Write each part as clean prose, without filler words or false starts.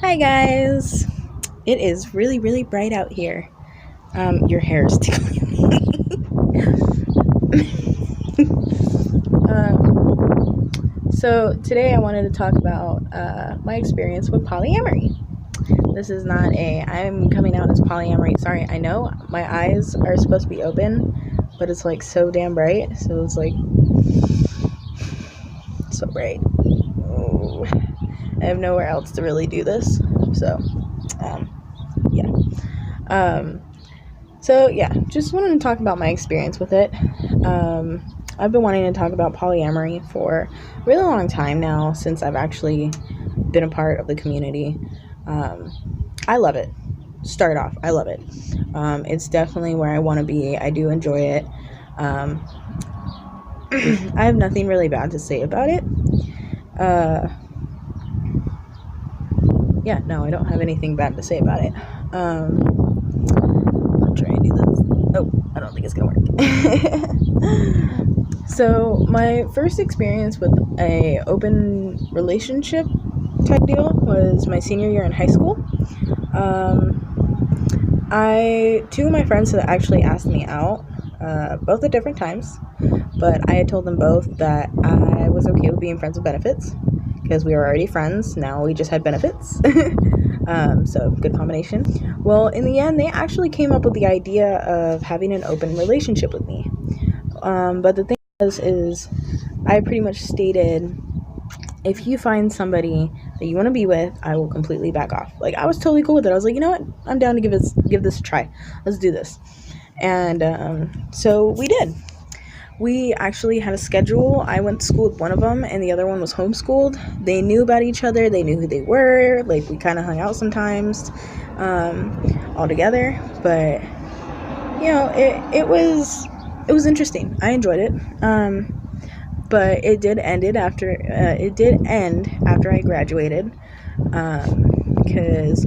Hi guys! It is really, really bright out here. Your hair is tickling. So today I wanted to talk about my experience with polyamory. This is not I'm coming out as polyamory. Sorry, I know my eyes are supposed to be open, but it's like so damn bright. So it's like so bright. Oh, I have nowhere else to really do this. So, yeah. Just wanted to talk about my experience with it. I've been wanting to talk about polyamory for a really long time now, since I've actually been a part of the community. I love it. Start off, I love it. It's definitely where I want to be. I do enjoy it. I have nothing really bad to say about it. I don't have anything bad to say about it. I'll try and do this. Oh, I don't think it's gonna work. So my first experience with a open relationship type deal was my senior year in high school. Two of my friends had actually asked me out, both at different times, but I had told them both that I was okay with being friends with benefits, because we were already friends. Now we just had benefits. So good combination. Well, in the end, they actually came up with the idea of having an open relationship with me. But the thing is I pretty much stated, if you find somebody that you want to be with, I will completely back off. Like, I was totally cool with it. I was like, you know what? I'm down to give this a try. Let's do this. And so we did. We actually had a schedule. I went to school with one of them, and the other one was homeschooled. They knew about each other. They knew who they were. Like, we kind of hung out sometimes, all together. But it was interesting. I enjoyed it. But it did end after I graduated, because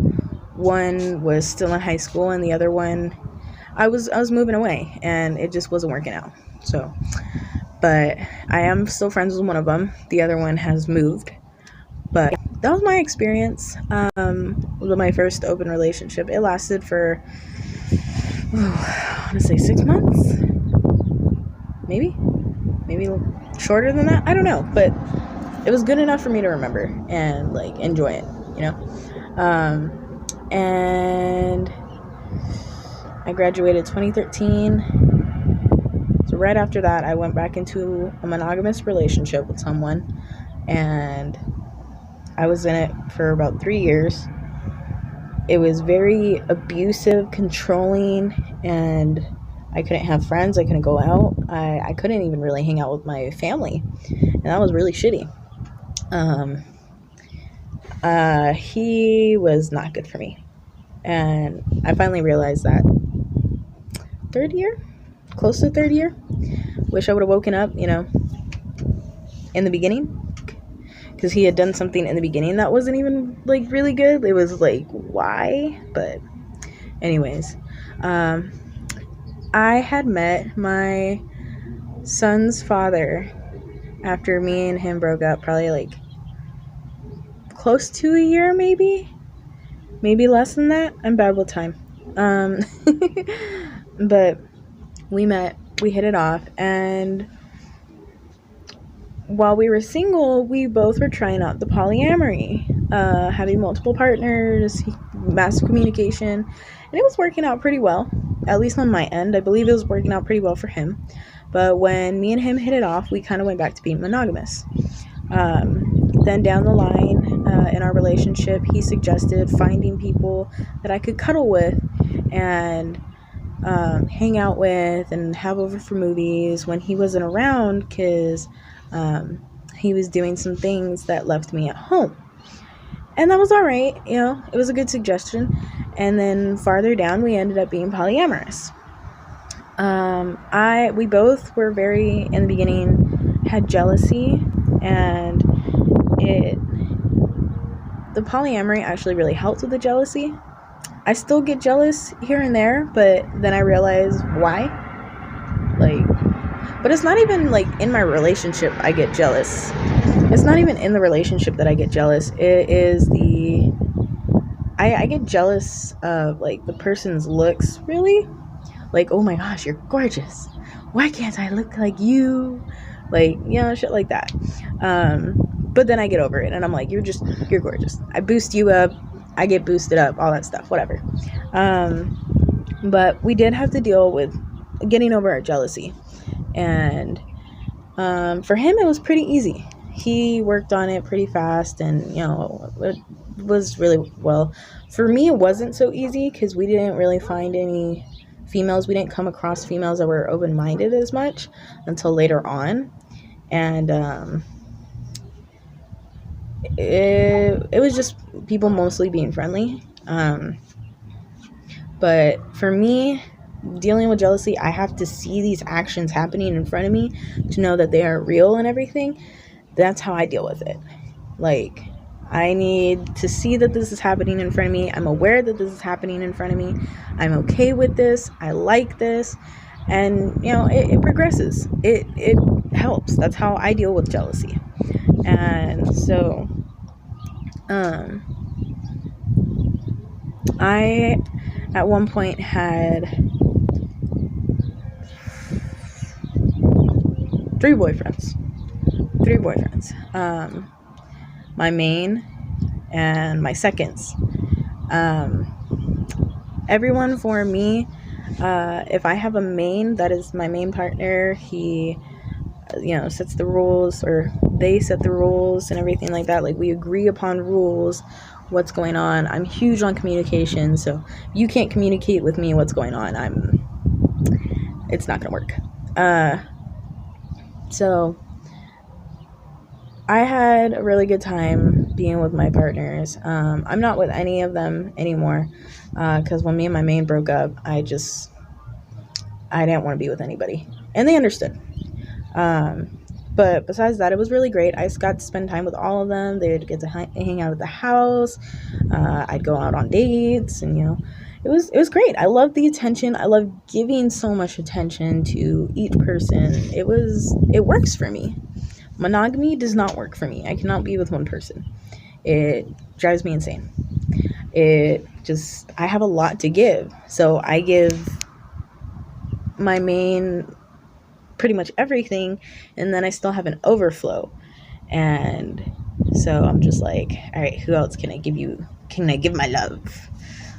one was still in high school, and the other one, I was moving away, and it just wasn't working out. So, but I am still friends with one of them. The other one has moved. But that was my experience with my first open relationship. It lasted for, I want to say 6 months, maybe shorter than that. I don't know, but it was good enough for me to remember and like enjoy it, and I graduated 2013. So right after that, I went back into a monogamous relationship with someone, and I was in it for about 3 years. It was very abusive, controlling, and I couldn't have friends. I couldn't go out. I couldn't even really hang out with my family, and that was really shitty. He was not good for me, and I finally realized that close to third year. Wish I would have woken up, in the beginning, because he had done something in the beginning that wasn't even like really good. It was like, why? But anyways, I had met my son's father after me and him broke up, probably like close to a year, maybe less than that. I'm bad with time. But we met, we hit it off, and while we were single, we both were trying out the polyamory, having multiple partners, massive communication, and it was working out pretty well, at least on my end. I believe it was working out pretty well for him. But when me and him hit it off, we kind of went back to being monogamous. Then down the line in our relationship, he suggested finding people that I could cuddle with and hang out with and have over for movies when he wasn't around, because he was doing some things that left me at home. And that was all right. It was a good suggestion. And then farther down, we ended up being polyamorous. We both were in the beginning, had jealousy, and the polyamory actually really helped with the jealousy. I still get jealous here and there, but then I realize why. But it's not even like in my relationship I get jealous. It's not even in the relationship that I get jealous. It is the I get jealous of like the person's looks, really. Like, oh my gosh, you're gorgeous. Why can't I look like you? Like, shit like that. But then I get over it and I'm like, you're gorgeous. I boost you up. I get boosted up, all that stuff, whatever. But we did have to deal with getting over our jealousy. And for him, it was pretty easy. He worked on it pretty fast, and it was really well. For me, it wasn't so easy because we didn't really find any females. We didn't come across females that were open-minded as much until later on, and it was just people mostly being friendly. But for me, dealing with jealousy, I have to see these actions happening in front of me to know that they are real and everything. That's how I deal with it. Like, I need to see that this is happening in front of me. I'm aware that this is happening in front of me. I'm okay with this. I like this. And, it progresses. It helps. That's how I deal with jealousy. And so, I, at one point, had 3 boyfriends. My main and my seconds. Everyone for me, if I have a main, that is my main partner, he, sets the rules, or they set the rules and everything like that. Like, we agree upon rules, what's going on. I'm huge on communication, so you can't communicate with me what's going on, it's not gonna work. So I had a really good time being with my partners. I'm not with any of them anymore, because when me and my main broke up, I didn't want to be with anybody, and they understood. But besides that, it was really great. I got to spend time with all of them. They'd get to hang out at the house. I'd go out on dates, and it was great. I loved the attention. I loved giving so much attention to each person. It works for me. Monogamy does not work for me. I cannot be with one person. It drives me insane. I have a lot to give. So I give my main pretty much everything, and then I still have an overflow. And so I'm just like, all right, who else can I give my love?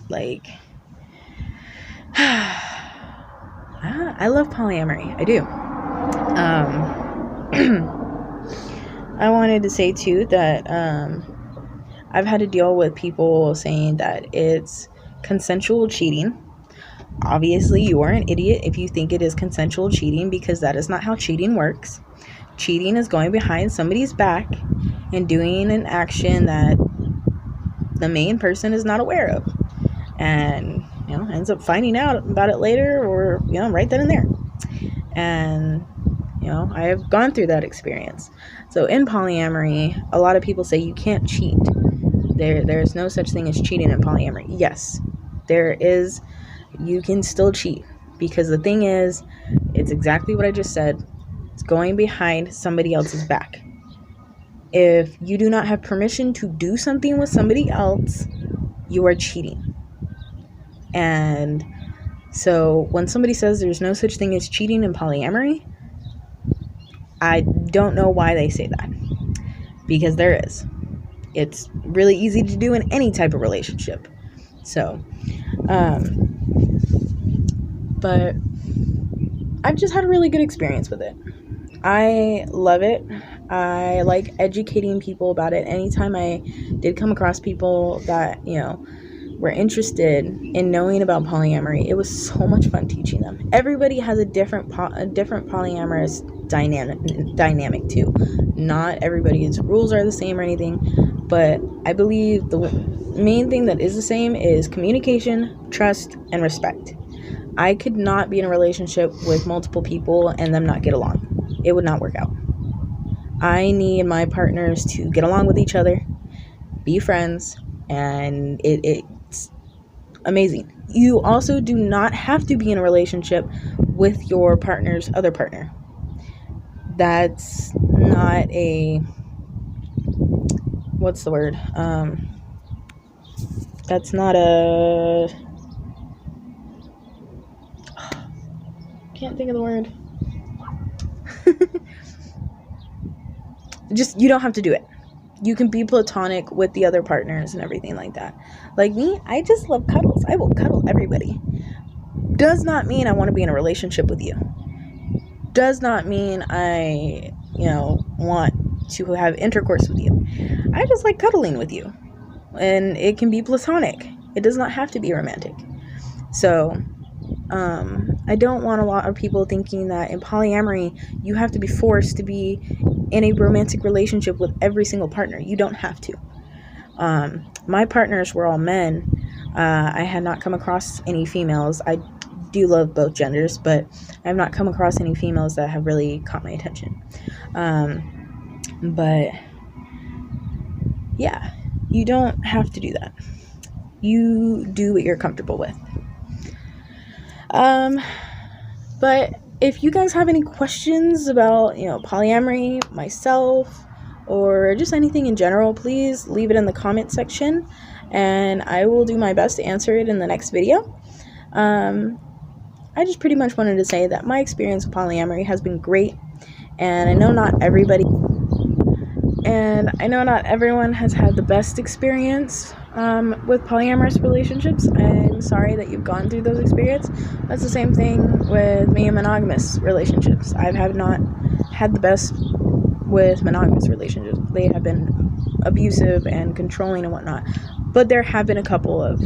Like, I love polyamory. I do. I wanted to say too that I've had to deal with people saying that it's consensual cheating. Obviously, you are an idiot if you think it is consensual cheating, because that is not how cheating works. Cheating is going behind somebody's back and doing an action that the main person is not aware of, and ends up finding out about it later, or right then and there. And I have gone through that experience. So in polyamory, a lot of people say you can't cheat. There's no such thing as cheating in polyamory. Yes, there is. You can still cheat, because the thing is, it's exactly what I just said. It's going behind somebody else's back. If you do not have permission to do something with somebody else, you are cheating. And so when somebody says there's no such thing as cheating in polyamory, I don't know why they say that, because there is. It's really easy to do in any type of relationship. So, but I've just had a really good experience with it. I love it. I like educating people about it. Anytime I did come across people that, were interested in knowing about polyamory, it was so much fun teaching them. Everybody has a different polyamorous dynamic too. Not everybody's rules are the same or anything, but I believe the main thing that is the same is communication, trust, and respect. I could not be in a relationship with multiple people and them not get along. It would not work out. I need my partners to get along with each other, be friends, and it's amazing. You also do not have to be in a relationship with your partner's other partner. That's not a, what's the word? That's not a... Can't think of the word. Just, you don't have to do it. You can be platonic with the other partners and everything like that. Like me, I just love cuddles. I will cuddle everybody. Does not mean I want to be in a relationship with you. Does not mean I, want to have intercourse with you. I just like cuddling with you. And it can be platonic. It does not have to be romantic. So, I don't want a lot of people thinking that in polyamory, you have to be forced to be in a romantic relationship with every single partner. You don't have to. My partners were all men. I had not come across any females. I do love both genders, but I have not come across any females that have really caught my attention. But yeah, you don't have to do that. You do what you're comfortable with. But if you guys have any questions about, polyamory, myself, or just anything in general, please leave it in the comment section, and I will do my best to answer it in the next video. I just pretty much wanted to say that my experience with polyamory has been great, and I know not everyone has had the best experience with polyamorous relationships. I'm sorry that you've gone through those experiences. That's the same thing with me and monogamous relationships. I have not had the best with monogamous relationships. They have been abusive and controlling and whatnot. But there have been a couple of,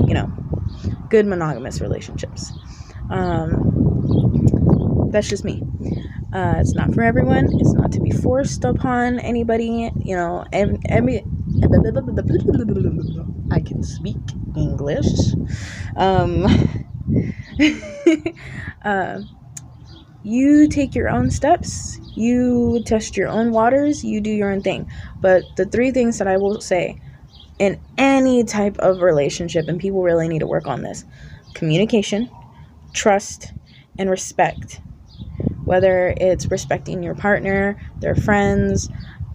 good monogamous relationships. That's just me. It's not for everyone. It's not to be forced upon anybody. I can speak English. You take your own steps. You test your own waters. You do your own thing. But the 3 things that I will say in any type of relationship, and people really need to work on this: communication, trust, and respect. Whether it's respecting your partner, their friends,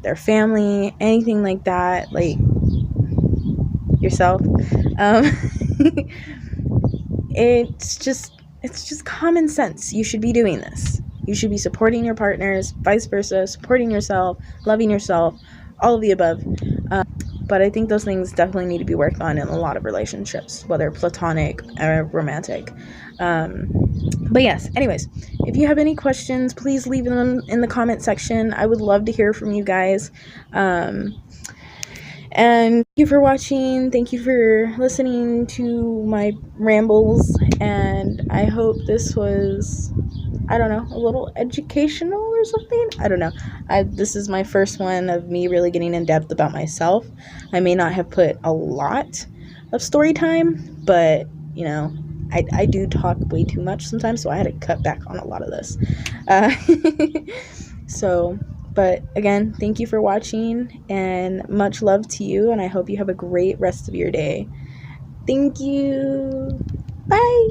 their family, anything like that, like yourself. It's just common sense. You should be doing this. You should be supporting your partners, vice versa, supporting yourself, loving yourself, all of the above. But I think those things definitely need to be worked on in a lot of relationships, whether platonic or romantic. But yes, anyways, if you have any questions, please leave them in the comment section. I would love to hear from you guys. And thank you for watching. Thank you for listening to my rambles. And I hope this was, a little educational or something. I don't know. This is my first one of me really getting in depth about myself. I may not have put a lot of story time, but, I do talk way too much sometimes, so I had to cut back on a lot of this. But again, thank you for watching, and much love to you, and I hope you have a great rest of your day. Thank you. Bye.